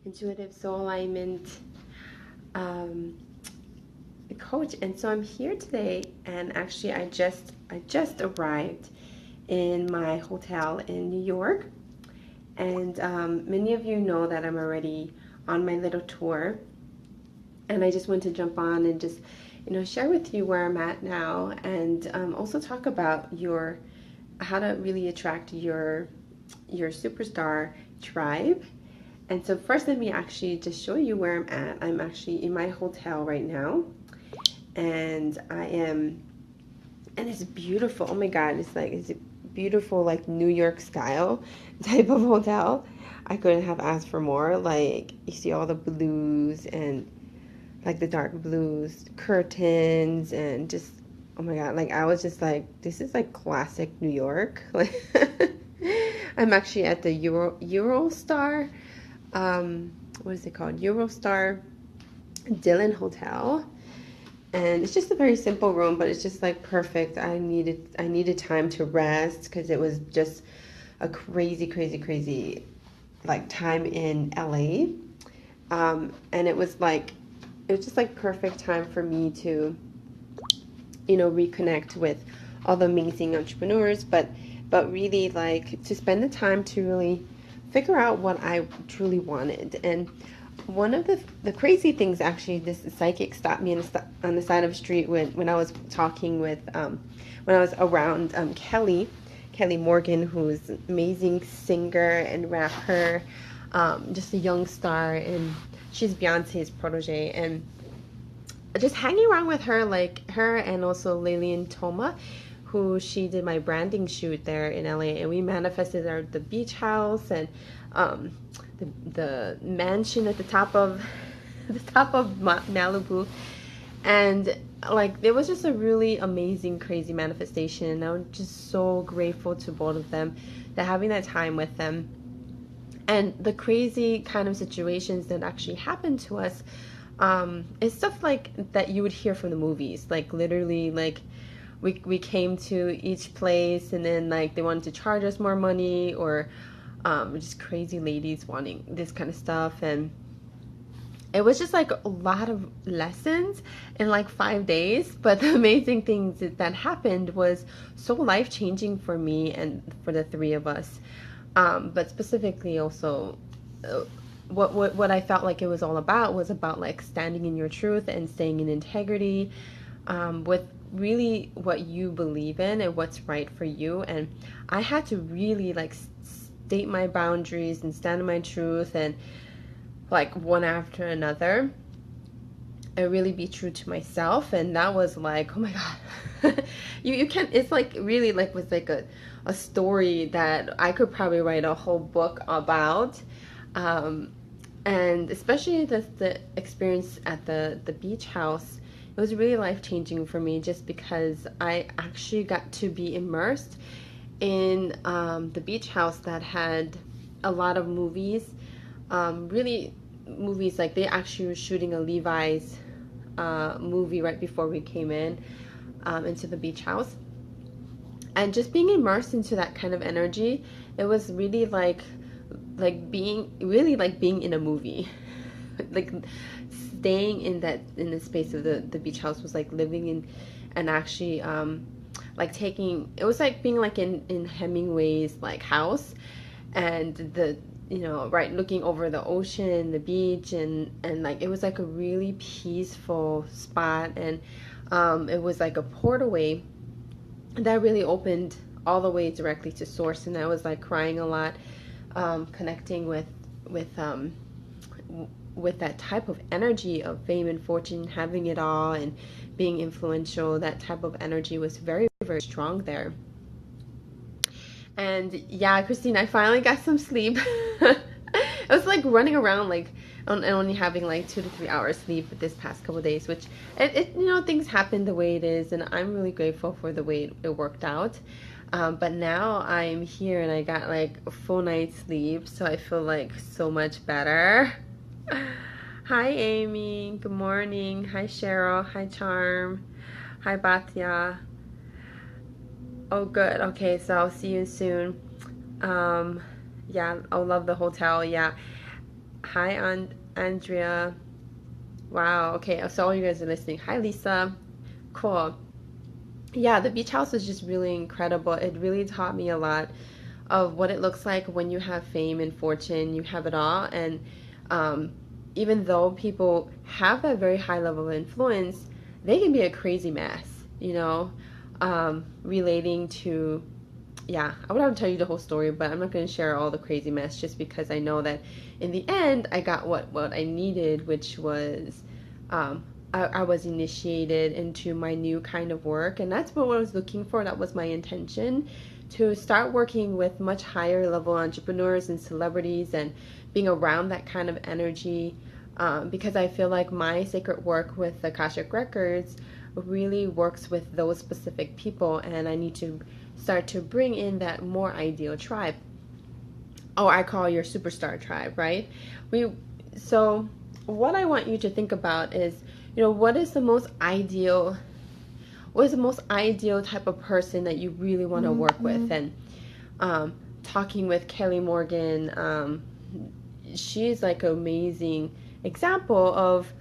intuitive soul alignment coach. And so I'm here today, and actually I just arrived in my hotel in New York. And many of you know that I'm already on my little tour, and I just want to jump on and just share with you where I'm at now, and also talk about how to really attract your superstar tribe. And so first, let me actually just show you where I'm at. I'm actually in my hotel right now, and it's beautiful. Oh my God, it's a beautiful, like, New York style type of hotel. I couldn't have asked for more. Like, you see all the blues and like the dark blues curtains, and just, oh my God, like, I was just like, this is like classic New York. Like, I'm actually at the Eurostar, what is it called? Eurostar Dillon Hotel. And it's just a very simple room, but it's just like perfect. I needed time to rest because it was just a crazy like time in LA. And it was just like perfect time for me to reconnect with all the amazing entrepreneurs, but really, like, to spend the time to really figure out what I truly wanted. And one of the crazy things, actually, this psychic stopped me on the side of the street when I was talking with when I was around Kelly Morgan, who's an amazing singer and rapper, just a young star, and she's Beyonce's protege. And just hanging around with her, like her and also Lillian Toma, who she did my branding shoot there in LA, and we manifested the beach house and the mansion at the top of Malibu. And like, there was just a really amazing, crazy manifestation, and I'm just so grateful to both of them, that having that time with them, and the crazy kind of situations that actually happened to us. It's stuff like that you would hear from the movies. Like, literally, like, we came to each place, and then, like, they wanted to charge us more money, or just crazy ladies wanting this kind of stuff. And it was just like a lot of lessons in like 5 days. But the amazing things that happened was so life-changing for me and for the three of us. But specifically also, what I felt like it was all about was about, like, standing in your truth and staying in integrity, with really what you believe in and what's right for you. And I had to really, like, state my boundaries and stand in my truth, and, like, one after another, and really be true to myself. And that was like, oh my God. you can't, it's like really, like, was like a story that I could probably write a whole book about. And especially the experience at the beach house, it was really life-changing for me, just because I actually got to be immersed in the beach house that had a lot of movies, really movies. Like, they actually were shooting a Levi's movie right before we came into the beach house. And just being immersed into that kind of energy, it was really like being in a movie. Like, staying in the space of the beach house was like living in, and actually like taking, it was like being like in Hemingway's, like, house, and right, looking over the ocean, the beach, and like, it was like a really peaceful spot. And it was like a portalway that really opened all the way directly to source. And I was like crying a lot, connecting with that type of energy of fame and fortune, having it all, and being influential. That type of energy was very, very strong there. And yeah, Christine, I finally got some sleep. I was like running around, like, and only having like 2 to 3 hours sleep this past couple of days, which things happen the way it is, and I'm really grateful for the way it worked out. But now I'm here, and I got like a full night's sleep, so I feel like so much better. Hi, Amy. Good morning. Hi, Cheryl. Hi, Charm. Hi, Batya. Oh, good. Okay, so I'll see you soon. Yeah, I love the hotel. Yeah. Hi, Andrea. Wow. Okay. So all you guys are listening. Hi, Lisa. Cool. Yeah, the beach house was just really incredible. It really taught me a lot of what it looks like when you have fame and fortune. You have it all. And um, even though people have that very high level of influence, they can be a crazy mess, relating to, yeah, I would have to tell you the whole story, but I'm not going to share all the crazy mess just because I know that in the end I got what I needed, which was um, I was initiated into my new kind of work, and that's what I was looking for. That was my intention, to start working with much higher level entrepreneurs and celebrities and being around that kind of energy, because I feel like my sacred work with the Akashic Records really works with those specific people, and I need to start to bring in that more ideal tribe. Oh, I call your superstar tribe, right? We so what I want you to think about is, what is the most ideal type of person that you really want to work with? And talking with Kelly Morgan, she's like an amazing example of,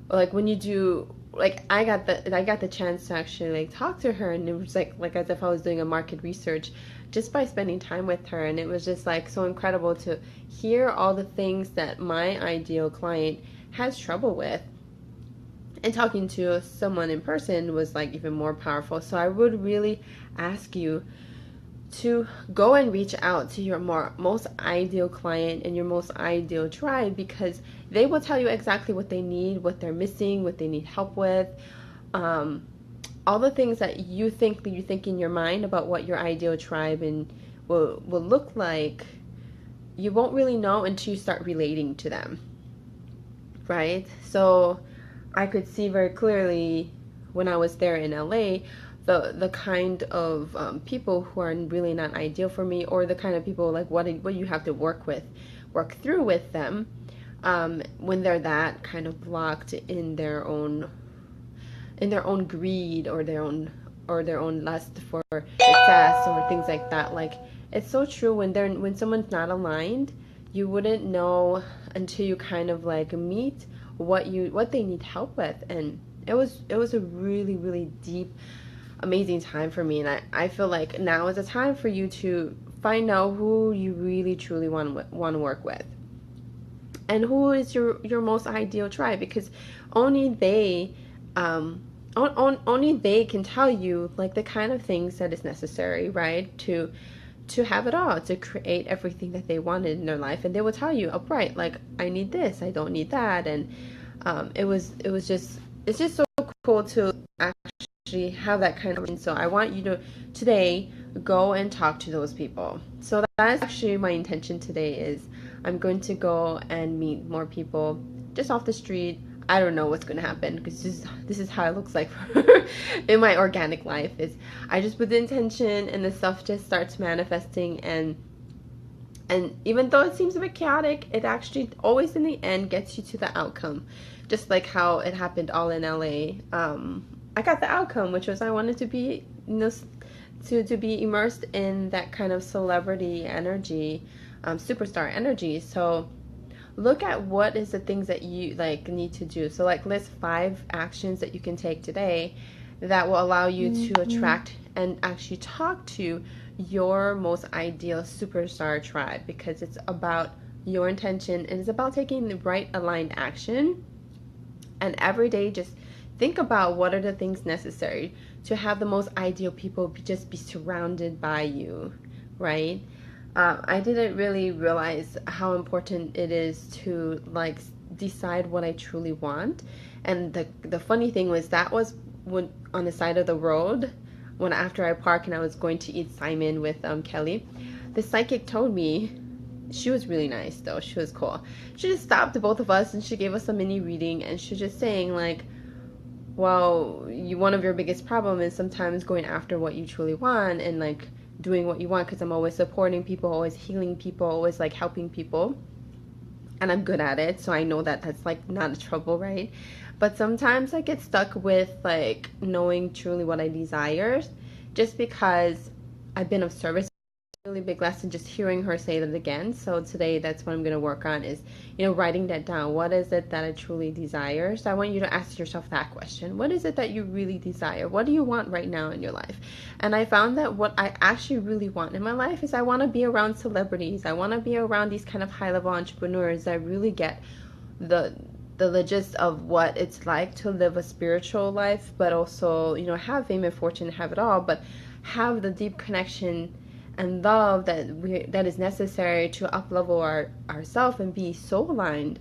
like, when you do, like, I got the chance to actually like talk to her, and it was like as if I was doing a market research just by spending time with her, and it was just like so incredible to hear all the things that my ideal client has trouble with, and talking to someone in person was like even more powerful. So I would really ask you to go and reach out to your most ideal client and your most ideal tribe, because they will tell you exactly what they need, what they're missing, what they need help with. All the things that you think in your mind about what your ideal tribe and will look like, you won't really know until you start relating to them, right? So I could see very clearly when I was there in LA the kind of people who are really not ideal for me, or the kind of people like what you have to work through with them, when they're that kind of blocked in their own greed, or their own lust for success, or things like that. Like, it's so true, when someone's not aligned, you wouldn't know until you kind of like meet what they need help with. And it was a really, really deep, amazing time for me, and I feel like now is a time for you to find out who you really truly want to work with, and who is your most ideal tribe, because only they only they can tell you like the kind of things that is necessary, right, to have it all, to create everything that they wanted in their life. And they will tell you upright, like, I need this, I don't need that. And it's just so cool to actually have that kind of. And so I want you to today go and talk to those people. So that's actually my intention today. Is I'm going to go and meet more people just off the street. I don't know what's going to happen, because this is how it looks like in my organic life. Is I just put the intention, and the stuff just starts manifesting, and even though it seems a bit chaotic, it actually always in the end gets you to the outcome. Just like how it happened all in LA. I got the outcome, which was I wanted to be, to be immersed in that kind of celebrity energy, superstar energy. So look at what is the things that you like need to do. So like list 5 actions that you can take today that will allow you to attract and actually talk to your most ideal superstar tribe, because it's about your intention, and it's about taking the right aligned action. And every day, just think about what are the things necessary to have the most ideal people just be surrounded by you, right? I didn't really realize how important it is to like decide what I truly want. And the funny thing was that was when on the side of the road, when after I parked and I was going to eat Simon with Kelly, the psychic told me, she was really nice though, she was cool. She just stopped both of us and she gave us a mini reading, and she was just saying like, well, one of your biggest problem is sometimes going after what you truly want and like doing what you want, because I'm always supporting people, always healing people, always like helping people, and I'm good at it, so I know that that's like not a trouble, right? But sometimes I get stuck with like knowing truly what I desire, just because I've been of service really big lesson just hearing her say that again. So today, that's what I'm going to work on is, writing that down. What is it that I truly desire? So I want you to ask yourself that question. What is it that you really desire? What do you want right now in your life? And I found that what I actually really want in my life is I want to be around celebrities. I want to be around these kind of high-level entrepreneurs that really get the gist of what it's like to live a spiritual life, but also, have fame and fortune, have it all, but have the deep connection and love that is necessary to up-level ourselves and be soul aligned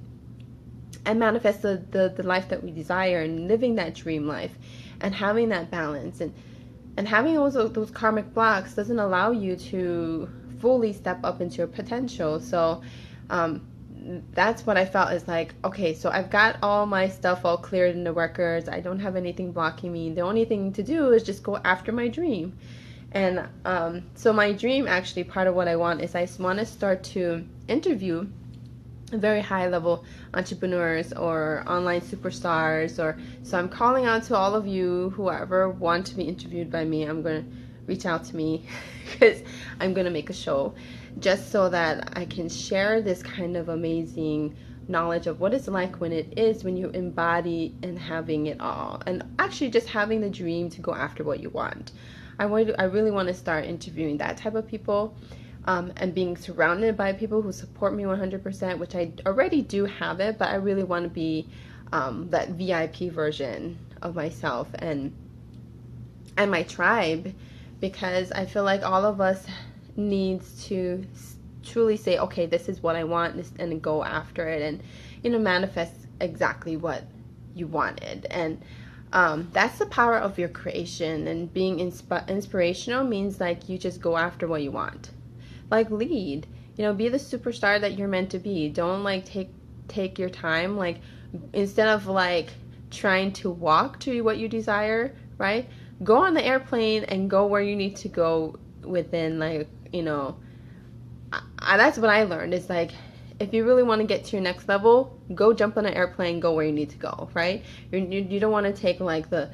and manifest the life that we desire, and living that dream life and having that balance, and having also those karmic blocks doesn't allow you to fully step up into your potential. So that's what I felt is like, okay, so I've got all my stuff all cleared in the records. I don't have anything blocking me. The only thing to do is just go after my dream. And so my dream, actually, part of what I want is I want to start to interview very high level entrepreneurs or online superstars. So I'm calling out to all of you, whoever want to be interviewed by me. I'm going to reach out to me because I'm going to make a show just so that I can share this kind of amazing knowledge of what it's like when you embody and having it all, and actually just having the dream to go after what you want. I really want to start interviewing that type of people, and being surrounded by people who support me 100%, which I already do have it, but I really want to be that VIP version of myself and my tribe, because I feel like all of us needs to truly say, okay, this is what I want, and go after it, and manifest exactly what you wanted. And that's the power of your creation. And being inspirational means like you just go after what you want, like lead, be the superstar that you're meant to be. Don't like take your time, like instead of like trying to walk to what you desire, right? Go on the airplane and go where you need to go within, like, that's what I learned. It's like, if you really want to get to your next level, go jump on an airplane, go where you need to go, right? You don't want to take like the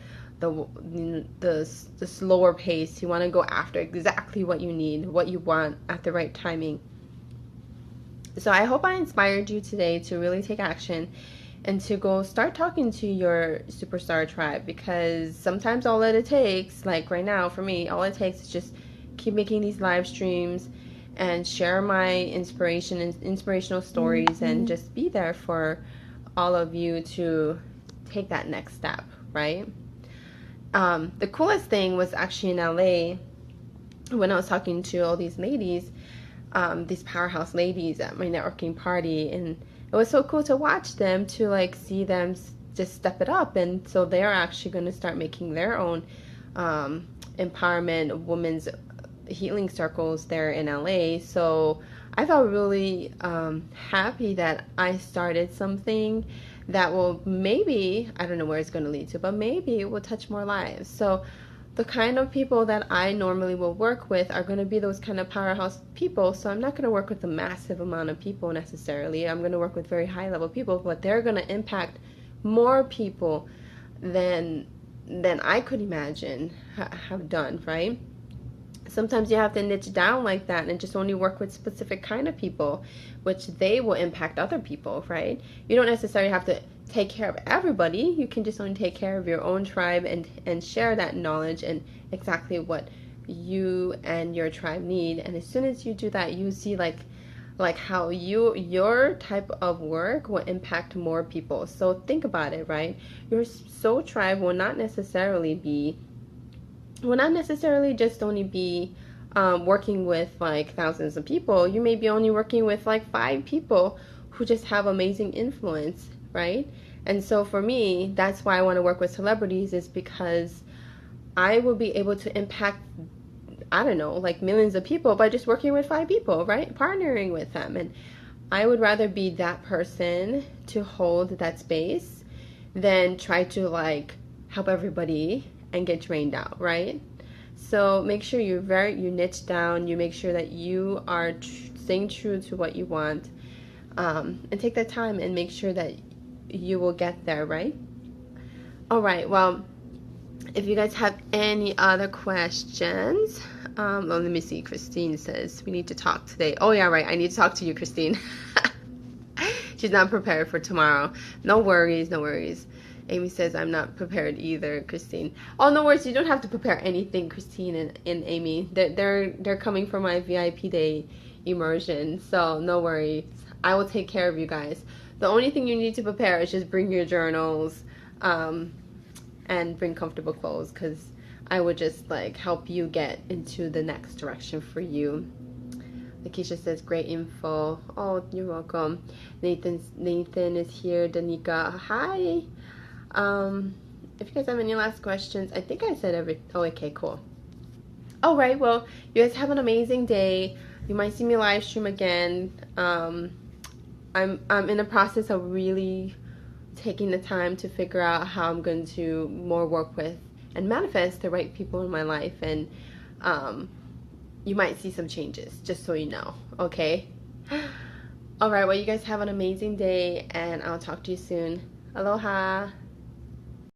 slower pace. You want to go after exactly what you need, what you want at the right timing. So I hope I inspired you today to really take action and to go start talking to your superstar tribe, because sometimes all that it takes, like right now for me, all it takes is just keep making these live streams and share my inspiration and inspirational stories, and just be there for all of you to take that next step, right? The coolest thing was actually in LA when I was talking to all these ladies, these powerhouse ladies at my networking party, and it was so cool to watch them, to like see them just step it up. And so they're actually going to start making their own empowerment women's healing circles there in LA. So I felt really happy that I started something that will maybe, I don't know where it's going to lead to, but maybe it will touch more lives. So the kind of people that I normally will work with are going to be those kind of powerhouse people. So I'm not going to work with a massive amount of people necessarily. I'm going to work with very high level people, but they're going to impact more people than I could imagine have done, right? Sometimes you have to niche down like that and just only work with specific kind of people, which they will impact other people, right? You don't necessarily have to take care of everybody. You can just only take care of your own tribe and share that knowledge and exactly what you and your tribe need. And as soon as you do that, you see like how your type of work will impact more people. So think about it, right? Your soul tribe will not necessarily just only be working with like thousands of people. You may be only working with like 5 people who just have amazing influence, right? And so for me, that's why I want to work with celebrities, is because I will be able to impact, I don't know, like millions of people by just working with 5 people, right? Partnering with them. And I would rather be that person to hold that space than try to like help everybody and get drained out, right? So make sure you niche down. You make sure that you are staying true to what you want, and take that time and make sure that you will get there, right? All right. Well, if you guys have any other questions, Let me see. Christine says we need to talk today. Oh yeah, right. I need to talk to you, Christine. She's not prepared for tomorrow. No worries, no worries. Amy says I'm not prepared either, Christine. Oh, no worries. You don't have to prepare anything, Christine and Amy. They're coming for my VIP day immersion, so no worries. I will take care of you guys. The only thing you need to prepare is just bring your journals, and bring comfortable clothes, because I would just like help you get into the next direction for you. Lakeisha says, great info. Oh, you're welcome. Nathan is here. Danica, hi. If you guys have any last questions, I think I said everything. Oh, okay, cool. All right, well, you guys have an amazing day. You might see me live stream again. I'm in the process of really taking the time to figure out how I'm going to more work with and manifest the right people in my life, and you might see some changes, just so you know, okay? All right, well, you guys have an amazing day, and I'll talk to you soon. Aloha.